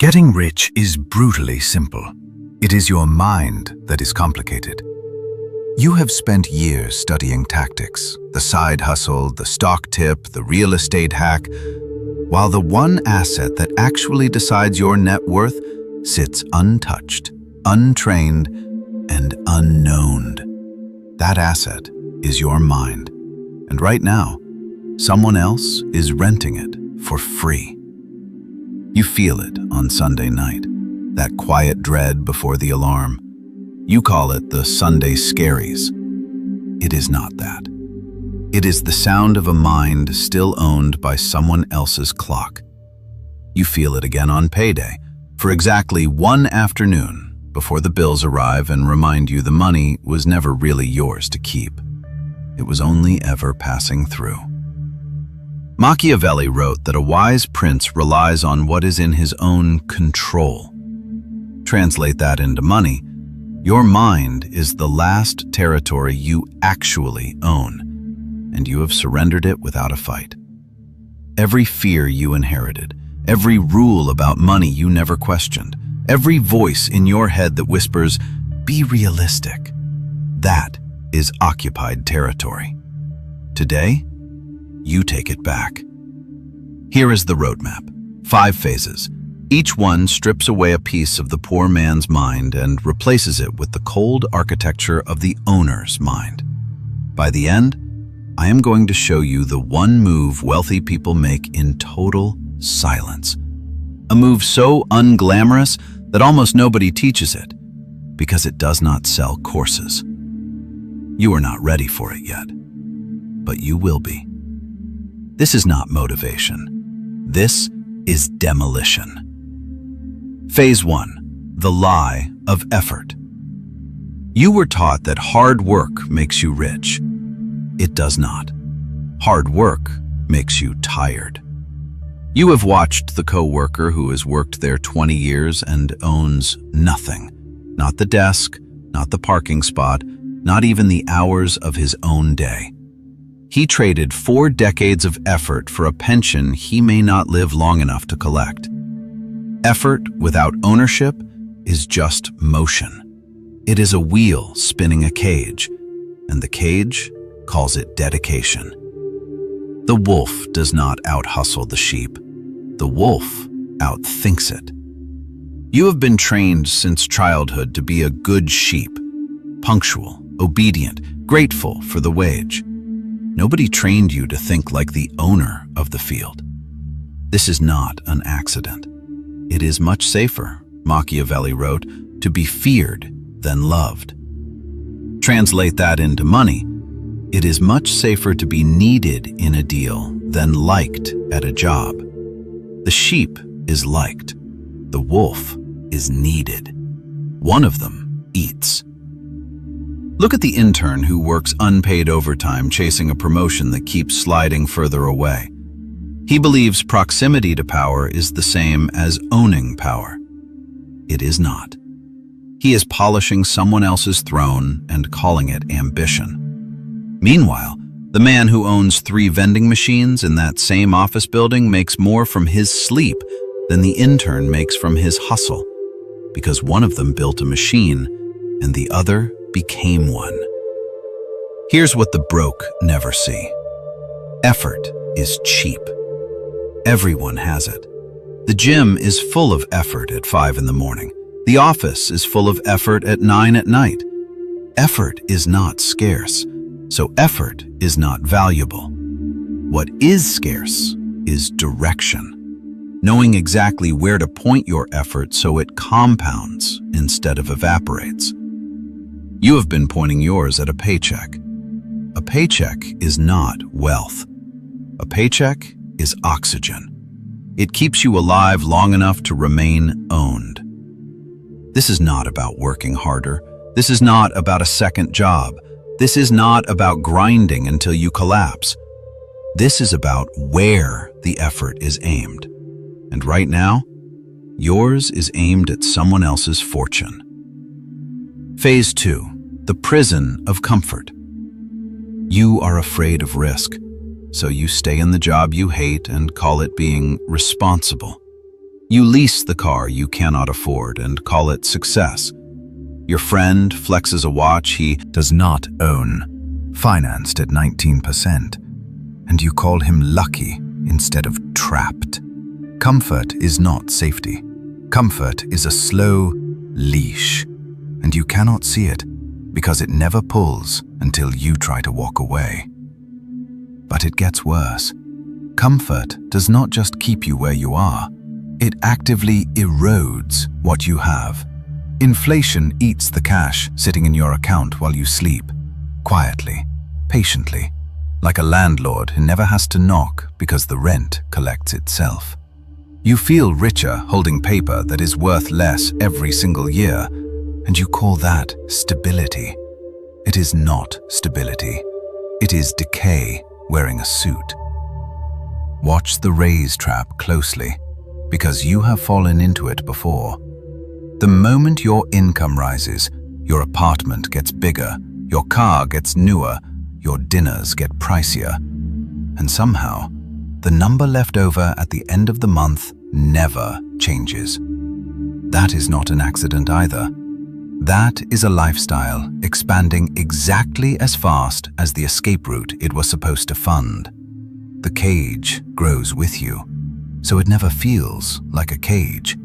Getting rich is brutally simple. It is your mind that is complicated. You have spent years studying tactics, the side hustle, the stock tip, the real estate hack, while the one asset that actually decides your net worth sits untouched, untrained, and unknown. That asset is your mind. And right now, someone else is renting it for free. You feel it on Sunday night, that quiet dread before the alarm. You call it the Sunday scaries. It is not that. It is the sound of a mind still owned by someone else's clock. You feel it again on payday, for exactly one afternoon before the bills arrive and remind you the money was never really yours to keep. It was only ever passing through. Machiavelli wrote that a wise prince relies on what is in his own control. Translate that into money. Your mind is the last territory you actually own, and you have surrendered it without a fight. Every fear you inherited, every rule about money you never questioned, every voice in your head that whispers, "Be realistic," that is occupied territory. Today, you take it back. Here is the roadmap. 5 phases. Each one strips away a piece of the poor man's mind and replaces it with the cold architecture of the owner's mind. By the end, I am going to show you the one move wealthy people make in total silence. A move so unglamorous that almost nobody teaches it, because it does not sell courses. You are not ready for it yet, but you will be. This is not motivation. This is demolition. Phase 1. The lie of effort. You were taught that hard work makes you rich. It does not. Hard work makes you tired. You have watched the coworker who has worked there 20 years and owns nothing. Not the desk, not the parking spot, not even the hours of his own day. He traded 4 decades of effort for a pension he may not live long enough to collect. Effort without ownership is just motion. It is a wheel spinning a cage, and the cage calls it dedication. The wolf does not out-hustle the sheep. The wolf outthinks it. You have been trained since childhood to be a good sheep, punctual, obedient, grateful for the wage. Nobody trained you to think like the owner of the field. This is not an accident. It is much safer, Machiavelli wrote, to be feared than loved. Translate that into money. It is much safer to be needed in a deal than liked at a job. The sheep is liked. The wolf is needed. One of them eats. Look at the intern who works unpaid overtime chasing a promotion that keeps sliding further away. He believes proximity to power is the same as owning power. It is not. He is polishing someone else's throne and calling it ambition. Meanwhile, the man who owns 3 vending machines in that same office building makes more from his sleep than the intern makes from his hustle, because one of them built a machine and the other became one. Here's what the broke never see. Effort is cheap. Everyone has it. The gym is full of effort at 5 in the morning. The office is full of effort at 9 at night. Effort is not scarce, so effort is not valuable. What is scarce is direction. Knowing exactly where to point your effort so it compounds instead of evaporates. You have been pointing yours at a paycheck. A paycheck is not wealth. A paycheck is oxygen. It keeps you alive long enough to remain owned. This is not about working harder. This is not about a second job. This is not about grinding until you collapse. This is about where the effort is aimed. And right now, yours is aimed at someone else's fortune. Phase 2. The prison of comfort. You are afraid of risk, so you stay in the job you hate and call it being responsible. You lease the car you cannot afford and call it success. Your friend flexes a watch he does not own, financed at 19%, and you call him lucky instead of trapped. Comfort is not safety. Comfort is a slow leash, and you cannot see it because it never pulls until you try to walk away. But it gets worse. Comfort does not just keep you where you are, it actively erodes what you have. Inflation eats the cash sitting in your account while you sleep, quietly, patiently, like a landlord who never has to knock because the rent collects itself. You feel richer holding paper that is worth less every single year, and you call that stability. It is not stability. It is decay wearing a suit. Watch the raise trap closely, because you have fallen into it before. The moment your income rises, your apartment gets bigger, your car gets newer, your dinners get pricier, and somehow, the number left over at the end of the month never changes. That is not an accident either. That is a lifestyle expanding exactly as fast as the escape route it was supposed to fund. The cage grows with you, so it never feels like a cage.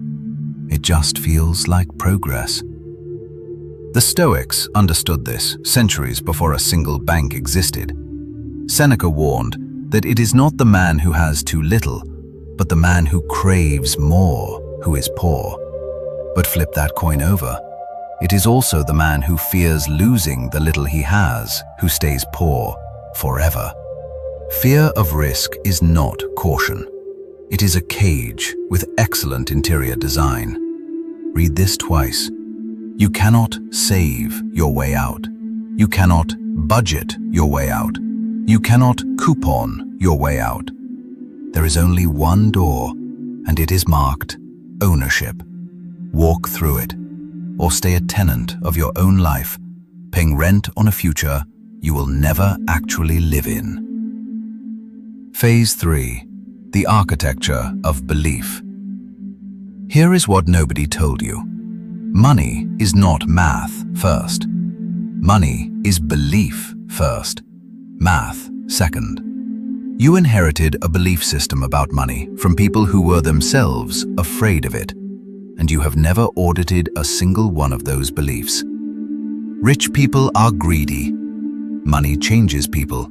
It just feels like progress. The Stoics understood this centuries before a single bank existed. Seneca warned that it is not the man who has too little, but the man who craves more who is poor. But flip that coin over. It is also the man who fears losing the little he has who stays poor forever. Fear of risk is not caution. It is a cage with excellent interior design. Read this twice. You cannot save your way out. You cannot budget your way out. You cannot coupon your way out. There is only one door, and it is marked ownership. Walk through it, or stay a tenant of your own life, paying rent on a future you will never actually live in. Phase 3. The architecture of belief. Here is what nobody told you. Money is not math first. Money is belief first. Math second. You inherited a belief system about money from people who were themselves afraid of it, and you have never audited a single one of those beliefs. Rich people are greedy. Money changes people.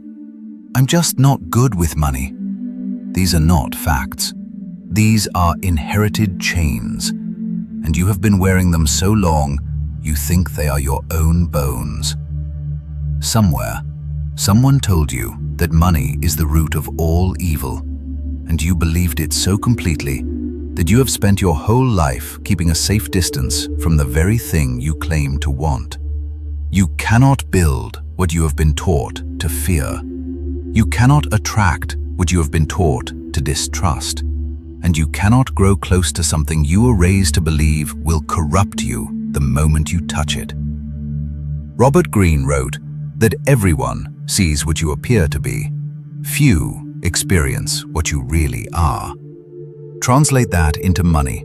I'm just not good with money. These are not facts. These are inherited chains, and you have been wearing them so long, you think they are your own bones. Somewhere, someone told you that money is the root of all evil, and you believed it so completely that you have spent your whole life keeping a safe distance from the very thing you claim to want. You cannot build what you have been taught to fear. You cannot attract what you have been taught to distrust, and you cannot grow close to something you were raised to believe will corrupt you the moment you touch it. Robert Greene wrote that everyone sees what you appear to be. Few experience what you really are. Translate that into money.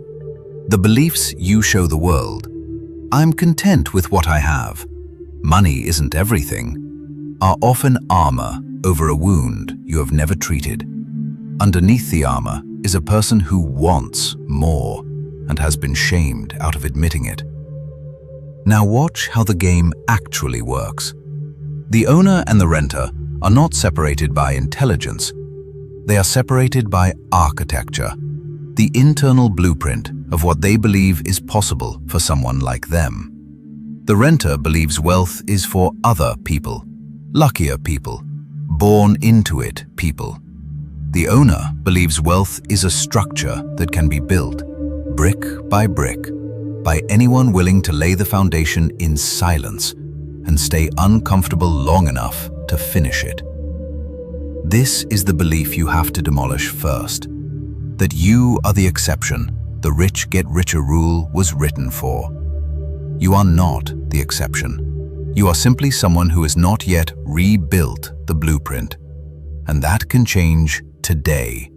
The beliefs you show the world. I'm content with what I have. Money isn't everything, are often armor over a wound you have never treated. Underneath the armor is a person who wants more and has been shamed out of admitting it. Now watch how the game actually works. The owner and the renter are not separated by intelligence. They are separated by architecture, the internal blueprint of what they believe is possible for someone like them. The renter believes wealth is for other people, luckier people, born into it people. The owner believes wealth is a structure that can be built, brick, by anyone willing to lay the foundation in silence and stay uncomfortable long enough to finish it. This is the belief you have to demolish first, that you are the exception the rich get richer rule was written for. You are not the exception. You are simply someone who has not yet rebuilt the blueprint. And that can change today,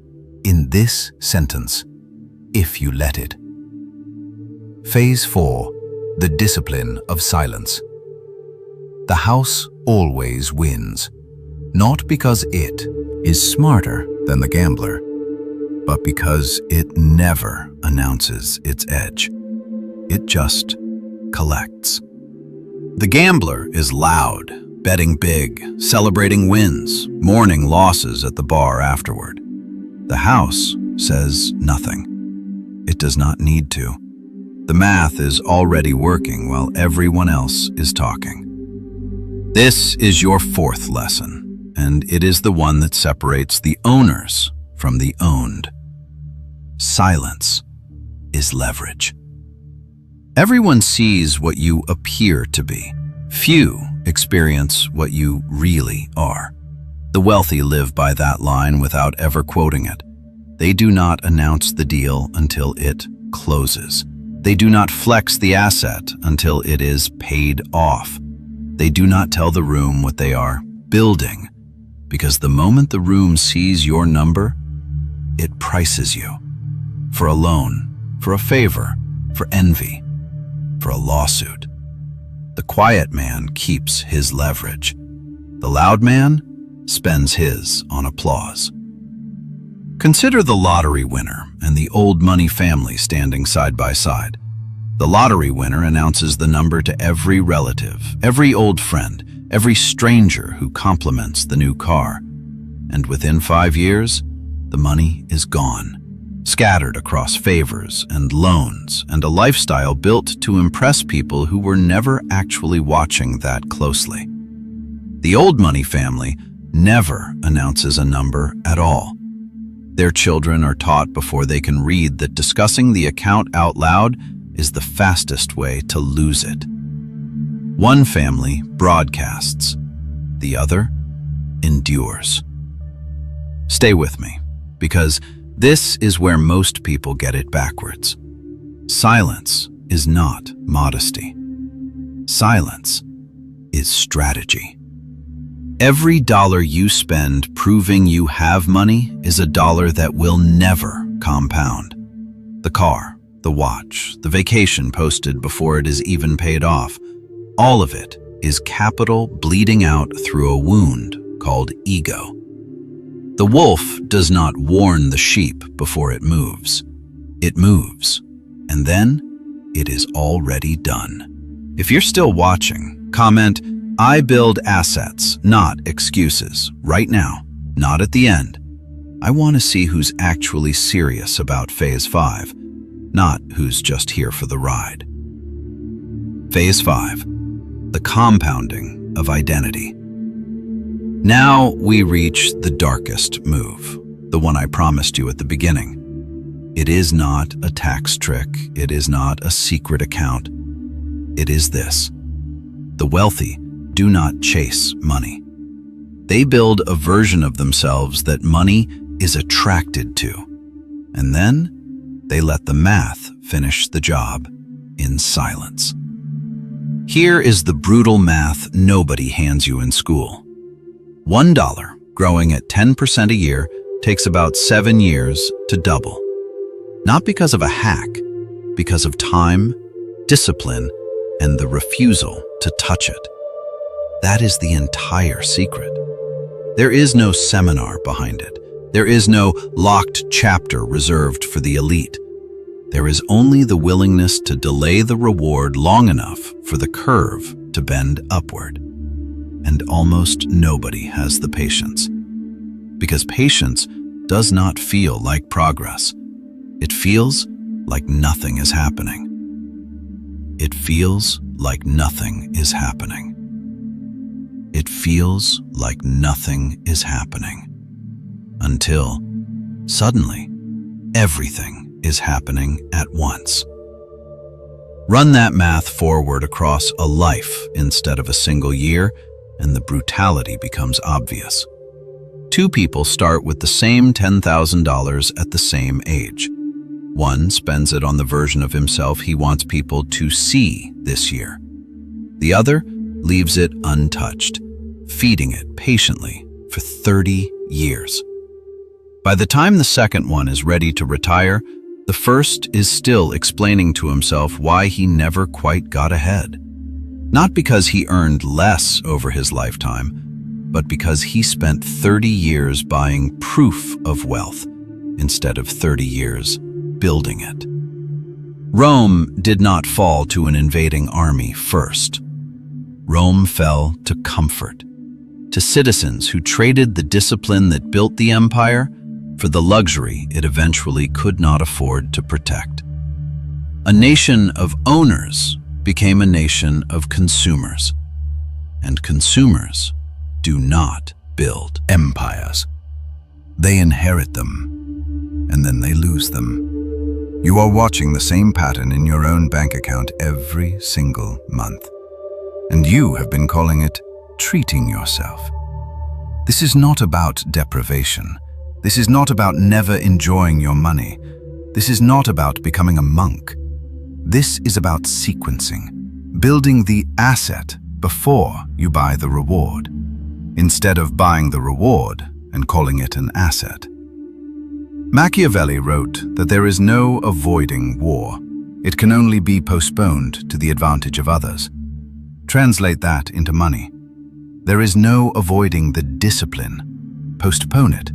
in this sentence. if you let it. Phase 4. The discipline of silence. The house always wins, not because it is smarter than the gambler, but because it never announces its edge. It just collects. The gambler is loud, betting big, celebrating wins, mourning losses at the bar afterward. The house says nothing. It does not need to. The math is already working while everyone else is talking. This is your fourth lesson, and it is the one that separates the owners from the owned. Silence is leverage. Everyone sees what you appear to be. Few experience what you really are. The wealthy live by that line without ever quoting it. They do not announce the deal until it closes. They do not flex the asset until it is paid off. They do not tell the room what they are building, because the moment the room sees your number, it prices you. For a loan, for a favor, for envy, for a lawsuit. The quiet man keeps his leverage. The loud man spends his on applause. Consider the lottery winner and the old money family standing side by side. The lottery winner announces the number to every relative, every old friend, every stranger who compliments the new car. And within 5 years, the money is gone, scattered across favors and loans and a lifestyle built to impress people who were never actually watching that closely. The old money family never announces a number at all. Their children are taught before they can read that discussing the account out loud is the fastest way to lose it. One family broadcasts, the other endures. Stay with me, because this is where most people get it backwards. Silence is not modesty. Silence is strategy. Every dollar you spend proving you have money is a dollar that will never compound. The car, the watch, the vacation posted before it is even paid off, all of it is capital bleeding out through a wound called ego. The wolf does not warn the sheep before it moves. It moves, and then it is already done. If you're still watching, comment, "I build assets, not excuses," right now, not at the end. I want to see who's actually serious about Phase 5, not who's just here for the ride. Phase 5, the compounding of identity. Now we reach the darkest move, the one I promised you at the beginning. It is not a tax trick. It is not a secret account. It is this. The wealthy do not chase money. They build a version of themselves that money is attracted to, and then they let the math finish the job in silence. Here is the brutal math nobody hands you in school. $1 growing at 10% a year takes about 7 years to double. Not because of a hack, because of time, discipline, and the refusal to touch it. That is the entire secret. There is no seminar behind it. There is no locked chapter reserved for the elite. There is only the willingness to delay the reward long enough for the curve to bend upward. And almost nobody has the patience. Because patience does not feel like progress. It feels like nothing is happening. It feels like nothing is happening. It feels like nothing is happening. Until, suddenly, everything is happening at once. Run that math forward across a life instead of a single year, and the brutality becomes obvious. 2 people start with the same $10,000 at the same age. One spends it on the version of himself he wants people to see this year. The other leaves it untouched, feeding it patiently for 30 years. By the time the second one is ready to retire, The first is still explaining to himself why he never quite got ahead. Not because he earned less over his lifetime, but because he spent 30 years buying proof of wealth instead of 30 years building it. Rome did not fall to an invading army first. Rome fell to comfort, to citizens who traded the discipline that built the empire for the luxury it eventually could not afford to protect. A nation of owners became a nation of consumers, and consumers do not build empires. They inherit them, and then they lose them. You are watching the same pattern in your own bank account every single month, and you have been calling it treating yourself. This is not about deprivation. This is not about never enjoying your money. This is not about becoming a monk. This is about sequencing, building the asset before you buy the reward, instead of buying the reward and calling it an asset. Machiavelli wrote that there is no avoiding war. It can only be postponed to the advantage of others. Translate that into money. There is no avoiding the discipline. Postpone it,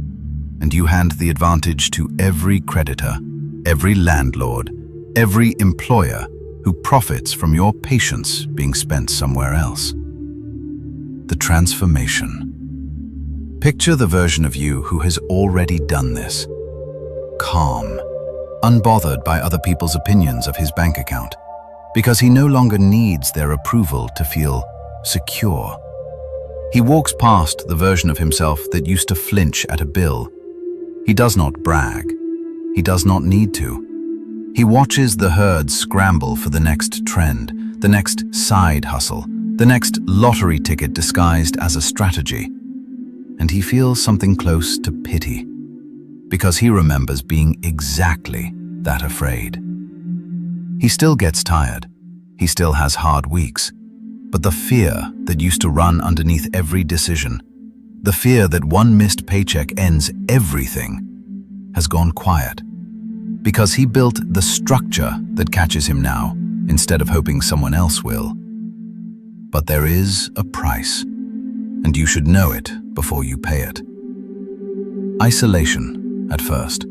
and you hand the advantage to every creditor, every landlord, every employer who profits from your patience being spent somewhere else. The transformation. Picture the version of you who has already done this. Calm, unbothered by other people's opinions of his bank account, because he no longer needs their approval to feel secure. He walks past the version of himself that used to flinch at a bill. He does not brag. He does not need to. He watches the herd scramble for the next trend, the next side hustle, the next lottery ticket disguised as a strategy. And he feels something close to pity, because he remembers being exactly that afraid. He still gets tired. He still has hard weeks. But the fear that used to run underneath every decision, the fear that one missed paycheck ends everything, has gone quiet, because he built the structure that catches him now instead of hoping someone else will. But there is a price, and you should know it before you pay it. Isolation at first,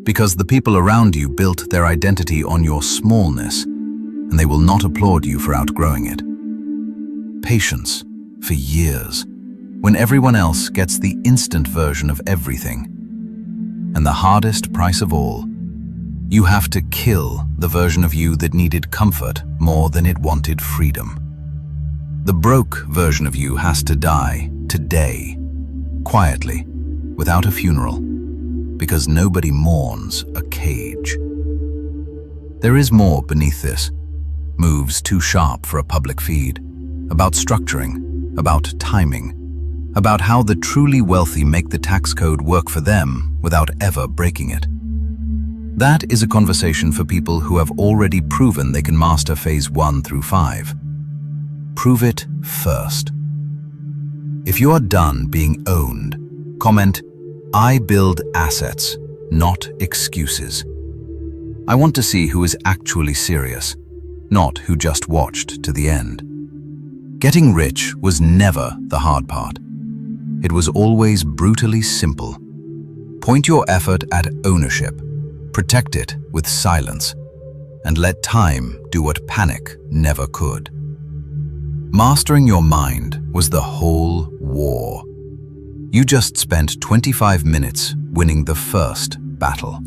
because the people around you built their identity on your smallness, and they will not applaud you for outgrowing it. Patience for years, when everyone else gets the instant version of everything. And the hardest price of all, you have to kill the version of you that needed comfort more than it wanted freedom. The broke version of you has to die today, quietly, without a funeral, because nobody mourns a cage. There is more beneath this, moves too sharp for a public feed, about structuring, about timing, about how the truly wealthy make the tax code work for them without ever breaking it. That is a conversation for people who have already proven they can master phase 1 through 5. Prove it first. If you are done being owned, comment, "I build assets, not excuses." I want to see who is actually serious, not who just watched to the end. Getting rich was never the hard part. It was always brutally simple. Point your effort at ownership, protect it with silence, and let time do what panic never could. Mastering your mind was the whole war. You just spent 25 minutes winning the first battle.